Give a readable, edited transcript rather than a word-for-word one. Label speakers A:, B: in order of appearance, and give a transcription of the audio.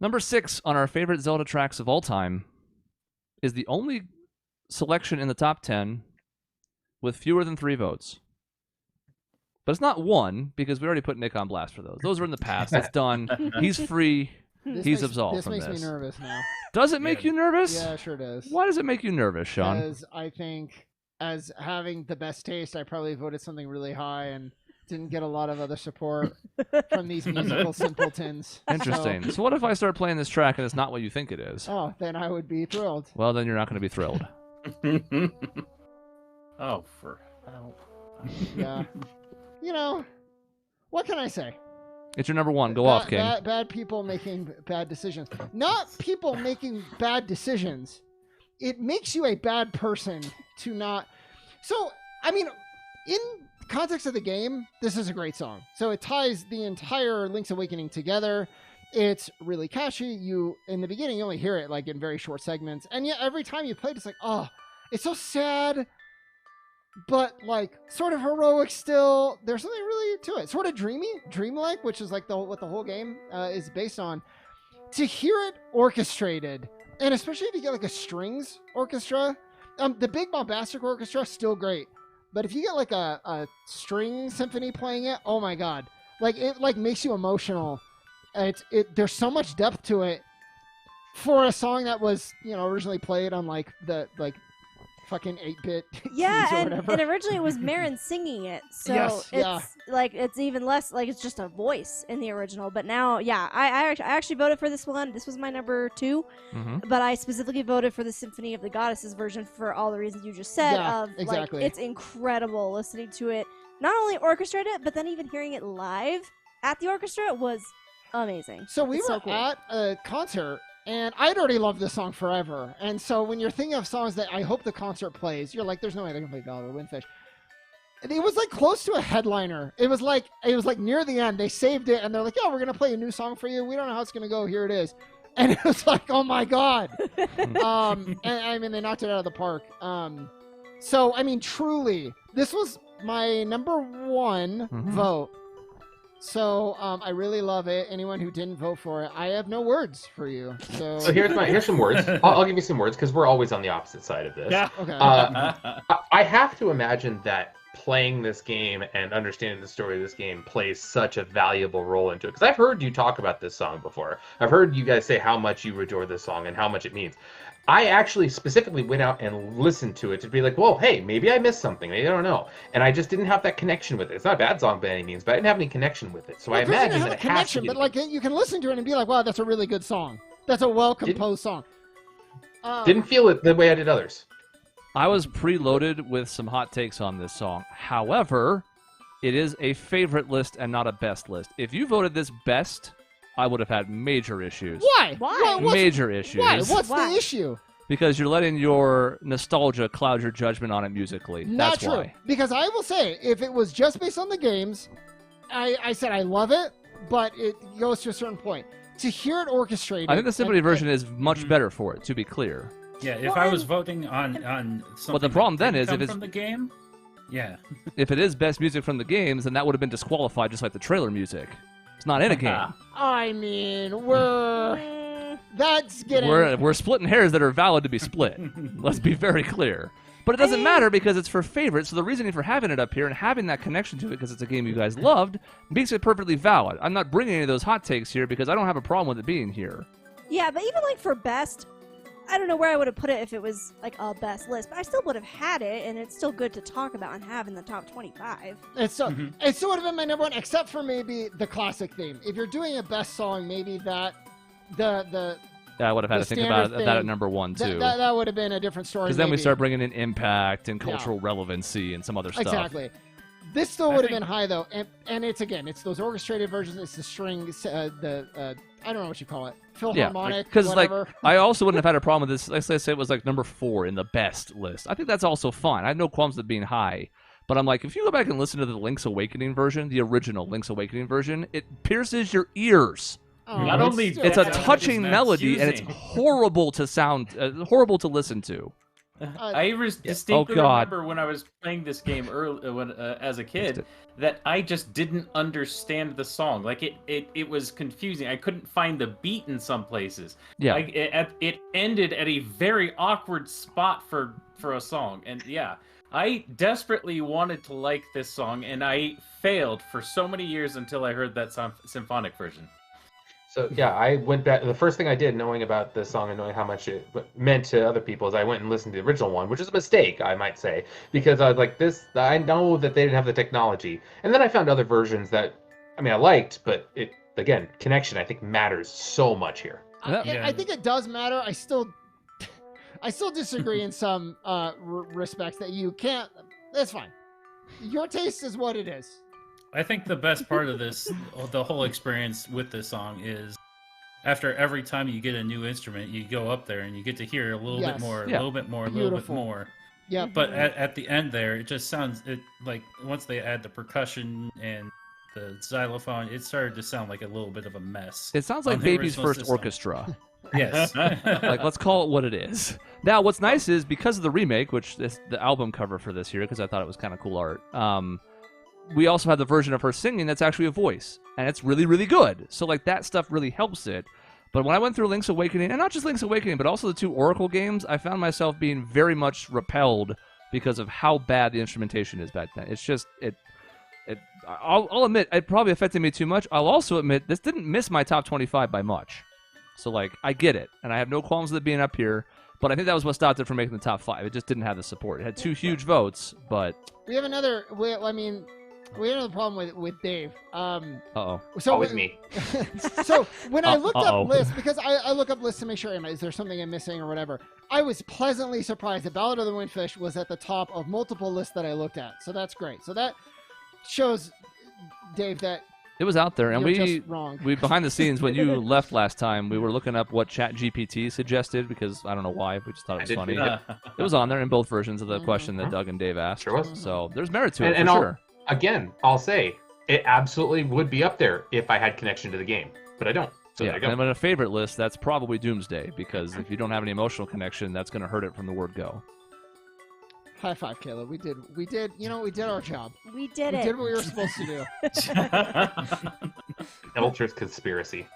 A: Number 6 on our favorite Zelda tracks of all time is the only selection in the top 10 with fewer than 3 votes. But it's not 1 because we already put Nick on blast for those. Those are in the past. That's done. He's free. He's absolved from this.
B: This makes me nervous now.
A: Does it make you nervous?
B: Yeah, it sure does.
A: Why does it make you nervous, Shaun?
B: Because I think, as having the best taste, I probably voted something really high and didn't get a lot of other support from these musical simpletons.
A: Interesting. So what if I start playing this track and it's not what you think it is?
B: Oh, then I would be thrilled.
A: Well, then you're not going to be thrilled.
C: Oh, for help.
B: Yeah. You know, what can I say?
A: It's your number 1. Go off, King.
B: Bad people making bad decisions. Not people making bad decisions. It makes you a bad person to not... So, I mean, in context of the game, this is a great song. So it ties the entire Link's Awakening together. It's really catchy. In the beginning, you only hear it like in very short segments. And yet every time you play it, it's like, oh, it's so sad, but like sort of heroic still. There's something really to it. Sort of dreamlike, which is like what the whole game is based on. To hear it orchestrated, and especially if you get like a strings orchestra, the big bombastic orchestra, still great. But if you get like a string symphony playing it, oh my god. Like it like makes you emotional. There's so much depth to it for a song that was, originally played on like the fucking 8-bit
D: Yeah,
B: keys or
D: and
B: whatever.
D: originally it was Marin singing it, so
B: Yes, yeah.
D: it's even less like it's just a voice in the original. But now, yeah, I actually voted for this one. This was my number 2, but I specifically voted for the Symphony of the Goddesses version for all the reasons you just said.
B: Yeah, exactly.
D: Like, it's incredible listening to it, not only orchestrated, but then even hearing it live at the orchestra was amazing.
B: So we
D: It's
B: were
D: so cool.
B: at a concert, and I'd already loved this song forever. And so when you're thinking of songs that I hope the concert plays, you're like, there's no way they can play Ballad or Windfish. It was like close to a headliner. It was like near the end. They saved it, and they're like, yeah, we're going to play a new song for you. We don't know how it's going to go. Here it is. And it was like, oh my God. And I mean, they knocked it out of the park. So, I mean, truly, this was my number 1 vote. So I really love it. Anyone who didn't vote for it, I have no words for you.
E: So here's some words. I'll give you some words because we're always on the opposite side of this.
C: Yeah.
B: Okay.
E: I have to imagine that playing this game and understanding the story of this game plays such a valuable role into it. Because I've heard you talk about this song before. I've heard you guys say how much you adore this song and how much it means. I actually specifically went out and listened to it to be like, whoa, hey, maybe I missed something. Maybe I don't know. And I just didn't have that connection with it. It's not a bad song by any means, but I didn't have any connection with it. So I imagine that it has to be.
B: But like, you can listen to it and be like, wow, that's a really good song. That's a well-composed song.
E: Didn't feel it the way I did others.
A: I was preloaded with some hot takes on this song. However, it is a favorite list and not a best list. If you voted this best, I would have had major issues.
B: Why?
A: Major issues.
B: Why? What's the issue?
A: Because you're letting your nostalgia cloud your judgment on it musically.
B: Not
A: That's
B: true.
A: why.
B: Because I will say, if it was just based on the games, I said I love it, but it goes to a certain point. To hear it orchestrated...
A: I think the symphony version is much better for it, to be clear.
C: Yeah, if I was voting on something
A: Well, the problem
C: that
A: then is
C: come
A: if it's
C: from the game, yeah.
A: If it is best music from the games, then that would have been disqualified just like the trailer music. It's not in a game.
B: I mean, that's getting...
A: We're splitting hairs that are valid to be split. Let's be very clear. But it doesn't matter because it's for favorites, so the reasoning for having it up here and having that connection to it because it's a game you guys loved makes it perfectly valid. I'm not bringing any of those hot takes here because I don't have a problem with it being here.
D: Yeah, but even like for best, I don't know where I would have put it if it was like a best list, but I still would have had it, and it's still good to talk about and have in the top 25.
B: It still would have been my number 1, except for maybe the classic theme. If you're doing a best song, maybe that
A: Yeah, I would have had to think about that at number 1 too.
B: That would have been a different story.
A: Because then we start bringing in impact and cultural relevancy and some other stuff.
B: Exactly. This still would have been high though, and it's those orchestrated versions. It's the strings, I don't know what you call it, philharmonic.
A: Because like
B: whatever.
A: I also wouldn't have had a problem with this. Let's say it was like number 4 in the best list. I think that's also fine. I have no qualms with it being high. But I'm like, if you go back and listen to the Link's Awakening version, the original Link's Awakening version, it pierces your ears.
C: Not only
A: It's a
C: that,
A: touching
C: it's
A: melody, and it's
C: confusing.
A: horrible to sound, horrible to listen to.
C: distinctly
A: Oh, God.
C: remember when I was playing this game early, as a
A: Missed
C: kid,
A: it.
C: that I just didn't understand the song. Like it was confusing. I couldn't find the beat in some places.
A: Yeah.
C: It ended at a very awkward spot for a song, and yeah, I desperately wanted to like this song, and I failed for so many years until I heard that symphonic version.
E: So yeah, I went back. The first thing I did, knowing about this song and knowing how much it meant to other people, is I went and listened to the original one, which is a mistake, I might say, because I was like, this. I know that they didn't have the technology, and then I found other versions that, I mean, I liked, but it again, connection I think matters so much here.
B: I think it does matter. I still disagree in some respects that you can't. That's fine. Your taste is what it is.
C: I think the best part of this, the whole experience with this song, is after every time you get a new instrument, you go up there and you get to hear a little bit more, a little bit more, a little bit more.
B: Yeah.
C: But at the end there, it just sounds like once they add the percussion and the xylophone, it started to sound like a little bit of a mess.
A: It sounds like
C: on the
A: Baby's
C: original
A: first
C: system.
A: orchestra.
C: Yes.
A: Like, let's call it what it is. Now, what's nice is because of the remake, which is the album cover for this here, because I thought it was kind of cool art. We also have the version of her singing that's actually a voice, and it's really, really good. So, like, that stuff really helps it. But when I went through Link's Awakening, and not just Link's Awakening, but also the two Oracle games, I found myself being very much repelled because of how bad the instrumentation is back then. It's just, I'll admit, it probably affected me too much. I'll also admit, this didn't miss my top 25 by much. So, like, I get it, and I have no qualms with it being up here, but I think that was what stopped it from making the top 5. It just didn't have the support. It had 2 huge votes, but...
B: We have another problem with Dave.
A: Uh-oh.
B: So
E: Always me.
B: So when I looked
A: Uh-oh.
B: up lists, because I look up lists to make sure, is there something I'm missing or whatever, I was pleasantly surprised that Ballad of the Windfish was at the top of multiple lists that I looked at. So that's great. So that shows, Dave, that
A: It was out there, and
B: you're just wrong.
A: we behind the scenes, when you left last time, we were looking up what ChatGPT suggested, because I don't know why, we just thought it was funny. It was on there in both versions of the question that Doug and Dave asked.
E: Sure was.
A: So there's merit to it,
E: And
A: for sure.
E: I'll say, it absolutely would be up there if I had connection to the game, but I don't. So
A: Yeah,
E: there you go.
A: and in a favorite list, that's probably Doomsday, because if you don't have any emotional connection, that's going to hurt it from the word go.
B: High five, Caleb. We did, we did our job.
D: We did
B: We
D: it.
B: did what we were supposed to do.
E: Ultra's conspiracy.